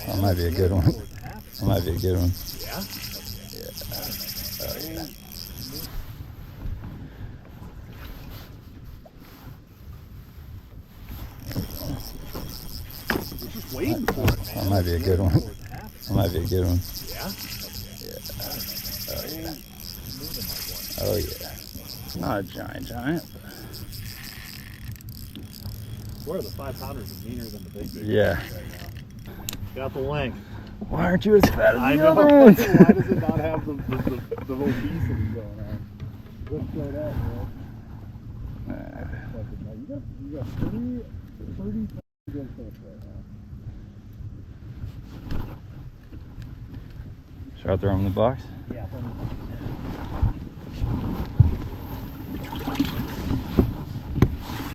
That might be a good one. That might be a good one. Yeah? We're just waiting for it, man. That might be a good one. That might be a good one. Yeah? Oh yeah. It's not a giant. Where the 5-pounders are meaner than the big Yeah. ones right now. Got the length. Why aren't you as fat as I the know. other ones? Why does it not have the obesity going on? Let's show that, man. You got 30 good fish right now. Should I throw them in the box? Yeah.